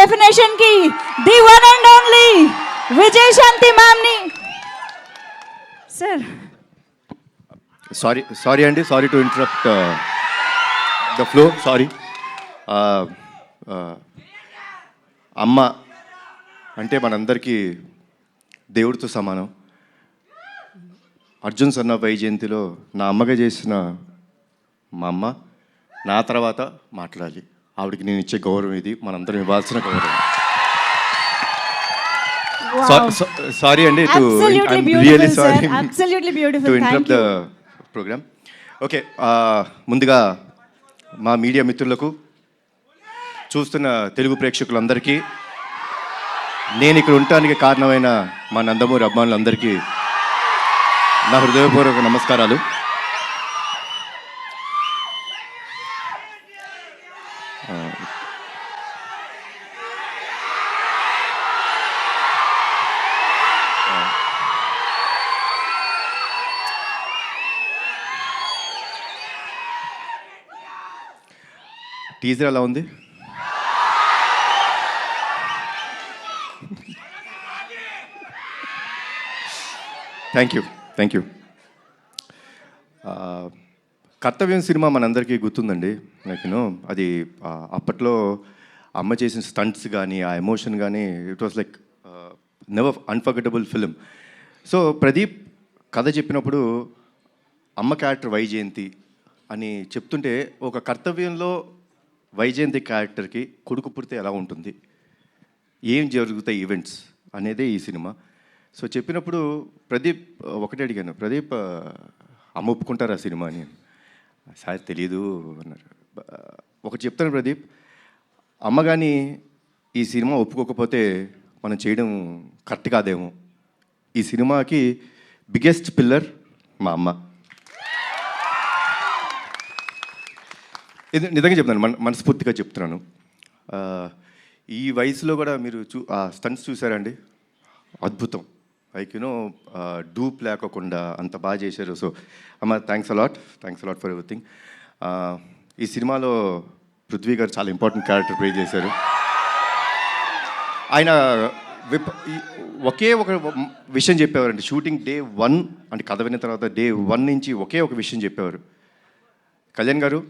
Definition కి the one and only Vijayashanti ma'am ని sir. Sorry అండి, sorry to interrupt the flow, sorry. అమ్మ అంటే మనందరికీ దేవుడితో సమానం. అర్జున్ సన్న వైజయంతిలో నా అమ్మగా చేసిన మా అమ్మ నా తర్వాత మాట్లాడాలి. ఆవిడకి నేను ఇచ్చే గౌరవం ఇది, మనందరం ఇవ్వాల్సిన గౌరవం. సారీ అండి, really sorry to interrupt the programme. Okay, ముందుగా మా మీడియా మిత్రులకు, చూస్తున్న తెలుగు ప్రేక్షకులందరికీ, నేను ఇక్కడ ఉండటానికి కారణమైన మా నందమూరి అభిమానులందరికీ నా హృదయపూర్వక నమస్కారాలు. టీజర్ ఎలా ఉంది? Thank you. కర్తవ్యం సినిమా మనందరికీ గుర్తుందండి. లైక్ అది అప్పట్లో అమ్మ చేసిన స్టంట్స్ కానీ, ఆ ఎమోషన్ కానీ, it was like never unforgettable film. So Pradeep కథ చెప్పినప్పుడు అమ్మ క్యారెక్టర్ వైజయంతి అని చెప్తుంటే, ఒక కర్తవ్యంలో వైజయంతి క్యారెక్టర్కి కొడుకు పుడితే ఎలా ఉంటుంది, ఏం జరుగుతాయి ఈవెంట్స్ అనేదే ఈ సినిమా. సో చెప్పినప్పుడు ప్రదీప్ ఒకటే అడిగాను, ప్రదీప్ అమ్మ ఒప్పుకుంటారా సినిమా అని. సార్ తెలీదు అన్నారు. ఒకటి చెప్తాను ప్రదీప్, అమ్మ కానీ ఈ సినిమా ఒప్పుకోకపోతే మనం చేయడం కరెక్ట్ కాదేమో. ఈ సినిమాకి బిగ్గెస్ట్ పిల్లర్ మా అమ్మ. ఇది నిజంగా చెప్తున్నాను, మనస్ఫూర్తిగా చెప్తున్నాను. ఈ వయసులో కూడా మీరు స్టంట్స్ చూసారండి, అద్భుతం. లైక్ డూప్ లేకోకుండా అంత బాగా చేశారు. సో అమ్మ, థ్యాంక్స్ అలాట్ ఫర్ ఎవ్రీథింగ్. ఈ సినిమాలో పృథ్వీ గారు చాలా ఇంపార్టెంట్ క్యారెక్టర్ ప్లే చేశారు. ఆయన ఒకే ఒక విషయం చెప్పేవారండి. షూటింగ్ డే 1 అంటే కథ విన్న తర్వాత డే 1 నుంచి ఒకే ఒక విషయం చెప్పేవారు, కళ్యాణ్ గారు,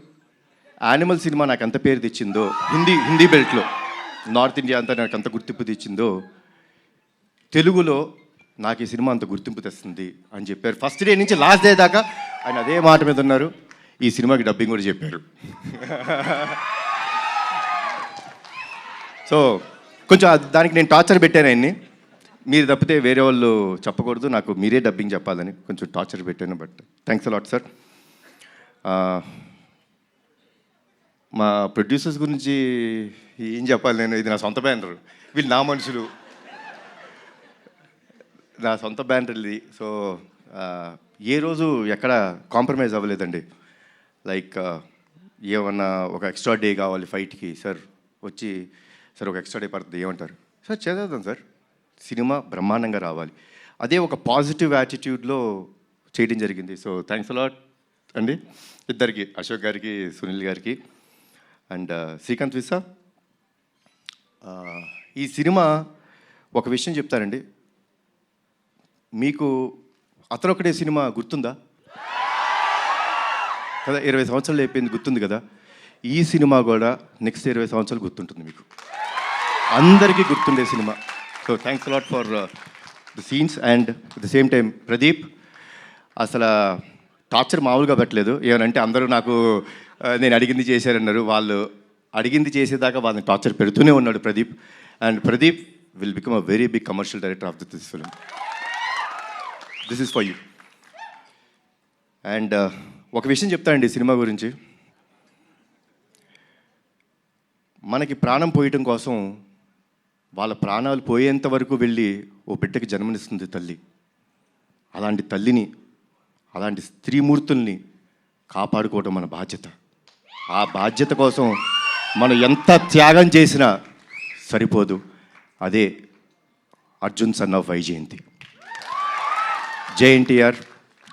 యానిమల్ సినిమా నాకు ఎంత పేరు తెచ్చిందో, హిందీ బెల్ట్లో నార్త్ ఇండియా అంతా నాకు అంత గుర్తింపు తెచ్చిందో, తెలుగులో నాకు ఈ సినిమా అంత గుర్తింపు తెస్తుంది అని చెప్పారు. ఫస్ట్ డే నుంచి లాస్ట్ డే దాకా ఆయన అదే మాట మీద ఉన్నారు. ఈ సినిమాకి డబ్బింగ్ కూడా చెప్పారు. సో కొంచెం దానికి నేను టార్చర్ పెట్టాను ఆయన్ని. మీరు తప్పితే వేరే వాళ్ళు చెప్పకూడదు, నాకు మీరే డబ్బింగ్ చెప్పాలని కొంచెం టార్చర్ పెట్టాను. But thanks a lot sir. మా ప్రొడ్యూసర్స్ గురించి ఏం చెప్పాలి నేను, ఇది నా సొంత బ్యానర్, వీళ్ళు నా మనుషులు, నా సొంత బ్యానర్ ఇది. సో ఏ రోజు ఎక్కడ కాంప్రమైజ్ అవ్వలేదండి. లైక్ ఏమన్నా ఒక ఎక్స్ట్రా డే కావాలి ఫైట్కి, సార్ వచ్చి సార్ ఒక ఎక్స్ట్రా డే పడుతుంది ఏమంటారు, సార్ చేద్దాం సార్, సినిమా బ్రహ్మాండంగా రావాలి. అదే ఒక పాజిటివ్ యాటిట్యూడ్లో చేయడం జరిగింది. సో థ్యాంక్స్ అలాట్ అండి ఇద్దరికి, అశోక్ గారికి, సునీల్ గారికి అండ్ శ్రీకాంత్ విసా. ఈ సినిమా ఒక విషయం చెప్తారండి, మీకు అతనొక్కడే సినిమా గుర్తుందా కదా, 20 సంవత్సరాలు అయిపోయింది, గుర్తుంది కదా. ఈ సినిమా కూడా నెక్స్ట్ 20 సంవత్సరాలు గుర్తుంటుంది మీకు, అందరికీ గుర్తుండే cinema. So thanks a lot for the scenes and at the same time Pradeep అసలు టార్చర్ మామూలుగా పెట్టలేదు. ఏమనంటే అందరూ నాకు నేను అడిగింది చేశారన్నారు, వాళ్ళు అడిగింది చేసేదాకా వాళ్ళని టార్చర్ పెడుతూనే ఉన్నాడు Pradeep. And Pradeep will become a very big commercial director of this film. This is for you. And ఒక విషయం చెప్తానండి సినిమా గురించి, మనకి ప్రాణం పోయటం కోసం వాళ్ళ ప్రాణాలు పోయేంత వరకు వెళ్ళి ఓ బిడ్డకి జన్మనిస్తుంది తల్లి. అలాంటి తల్లిని, అలాంటి స్త్రీమూర్తుల్ని కాపాడుకోవడం మన బాధ్యత. ఆ బాధ్యత కోసం మనం ఎంత త్యాగం చేసినా సరిపోదు. అదే అర్జున్ సన్ ఆఫ్ వైజయంతి. జై ఎన్టీఆర్,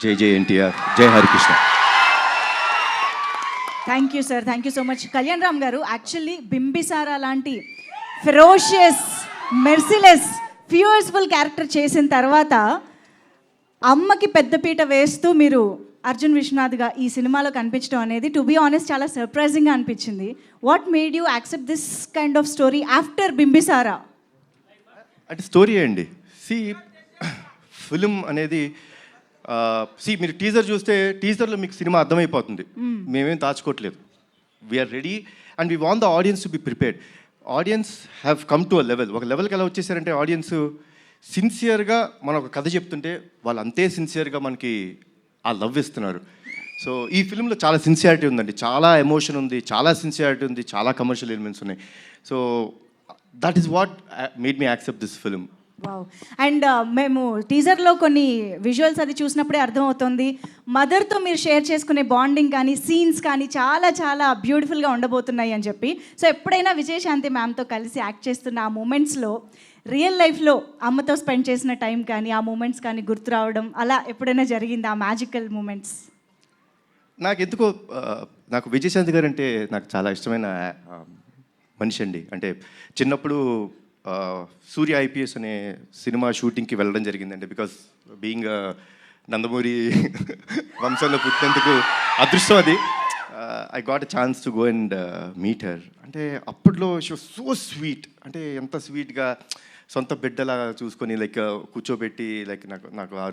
జై జై ఎన్టీఆర్, జై Harikrishna. Thank you sir, thank you so much. Kalyan Ram గారు, యాక్చువల్లీ బింబిసారా లాంటి ఫెరోషియస్, మెర్సిలెస్, ఫ్యూయర్స్ఫుల్ క్యారెక్టర్ చేసిన తర్వాత అమ్మకి పెద్దపీట వేస్తూ మీరు అర్జున్ విశ్వనాథ్గా ఈ సినిమాలో కనిపించడం అనేది టు బీ ఆనెస్ట్ చాలా సర్ప్రైజింగ్గా అనిపించింది. What made you accept this kind of story after Bimbisara? అంటే స్టోరీ అండి. ఫిలిం అనేది మీరు టీజర్ చూస్తే టీజర్లో మీకు సినిమా అర్థమైపోతుంది. మేమేం దాచుకోవట్లేదు. We're ready and we want the audience to be prepared. Audience have come to a level. ఒక లెవెల్కి ఎలా వచ్చేసారంటే ఆడియన్స్ సిన్సియర్గా మనం ఒక కథ చెప్తుంటే వాళ్ళు అంతే సిన్సియర్గా మనకి ఆ లవ్ ఇస్తున్నారు. సో ఈ ఫిలింలో చాలా సిన్సియారిటీ ఉందండి, చాలా ఎమోషన్ ఉంది, చాలా సిన్సియారిటీ ఉంది, చాలా కమర్షియల్ ఎలిమెంట్స్ ఉన్నాయి. So that is what made me accept this film. Wow. And మేము టీజర్లో కొన్ని విజువల్స్ అది చూసినప్పుడే అర్థమవుతుంది మదర్తో మీరు షేర్ చేసుకునే బాండింగ్ కానీ సీన్స్ కానీ చాలా చాలా బ్యూటిఫుల్గా ఉండబోతున్నాయి అని చెప్పి. సో ఎప్పుడైనా విజయశాంతి మ్యామ్తో కలిసి యాక్ట్ చేస్తున్న ఆ మూమెంట్స్లో రియల్ లైఫ్లో అమ్మతో స్పెండ్ చేసిన టైం కానీ ఆ మూమెంట్స్ కానీ గుర్తు రావడం అలా ఎప్పుడైనా జరిగింది ఆ మ్యాజికల్ మూమెంట్స్? నాకు ఎందుకో నాకు విజయశాంతి గారు అంటే నాకు చాలా ఇష్టమైన మనిషి అండి. అంటే చిన్నప్పుడు సూర్య ఐపీఎస్ అనే సినిమా షూటింగ్కి వెళ్ళడం జరిగిందండి. బికాస్ బీయింగ్ నందమూరి వంశంలో పుట్టినందుకు అదృష్టం అది. I got a chance to go and meet her. అంటే అప్పట్లో షీ వాజ్ సో స్వీట్. అంటే ఎంత స్వీట్గా సొంత బిడ్డలా చూసుకొని లైక్ కూర్చోబెట్టి లైక్ నాకు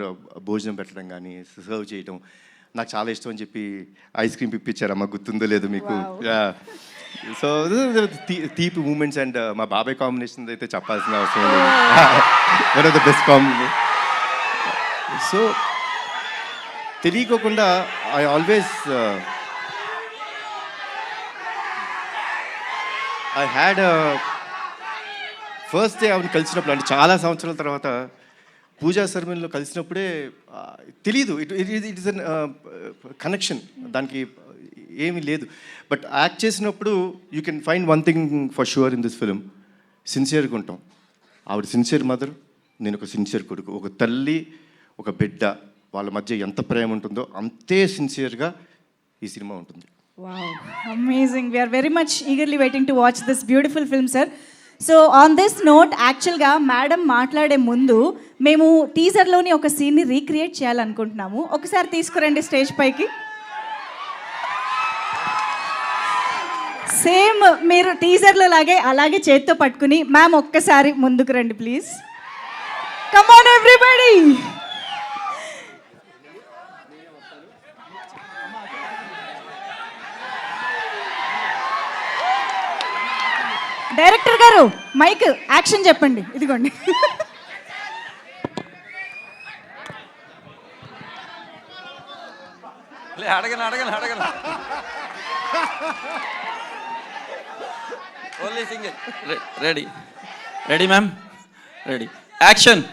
భోజనం పెట్టడం కానీ సర్వ్ చేయడం నాకు చాలా ఇష్టం అని చెప్పి ఐస్ క్రీమ్ ఇప్పించారు. అమ్మ గుర్తుందో లేదు మీకు? సో తీపి మూమెంట్స్ అండ్ మా బాబాయ్ కాంబినేషన్ అయితే చెప్పాల్సిన అవసరం లేదు. One of the best combination. So తెలియకోకుండా I always I had first day ఆవిడ కలిసినప్పుడు అంటే చాలా సంవత్సరాల తర్వాత పూజా సెరమనీలో కలిసినప్పుడే తెలీదు ఇట్ ఇస్ అన్ కనెక్షన్, దానికి ఏమీ లేదు. బట్ యాక్ట్ చేసినప్పుడు you can find one thing for sure in this film, సిన్సియర్గా ఉంటాం. ఆవిడ సిన్సియర్ మదర్, నేను ఒక సిన్సియర్ కొడుకు. ఒక తల్లి ఒక బిడ్డ వాళ్ళ మధ్య ఎంత ప్రేమ ఉంటుందో అంతే సిన్సియర్గా ఈ సినిమా ఉంటుంది. Wow, amazing. We are very much eagerly waiting to watch this beautiful film, sir. So on this note యాక్చువల్గా మేడం మాట్లాడే ముందు మేము టీజర్లోని ఒక సీన్ని రీక్రియేట్ చేయాలనుకుంటున్నాము. ఒకసారి తీసుకురండి స్టేజ్ పైకి. సేమ్ మీరు టీజర్లో లాగే అలాగే చేత్తో పట్టుకుని మ్యామ్ ఒక్కసారి ముందుకు రండి please. Come on everybody. Director గారు మైక్ యాక్షన్ చెప్పండి. ఇదిగోండి. అడగను only single. Ready ma'am, ready, action.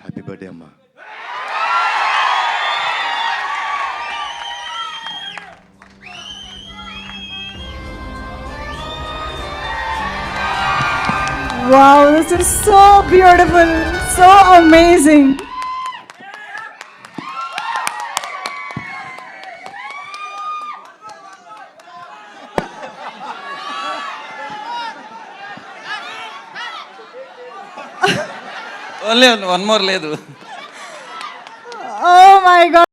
Happy birthday అమ్మా. Wow, this is so beautiful, so amazing. Only one more లేదు. Oh my God.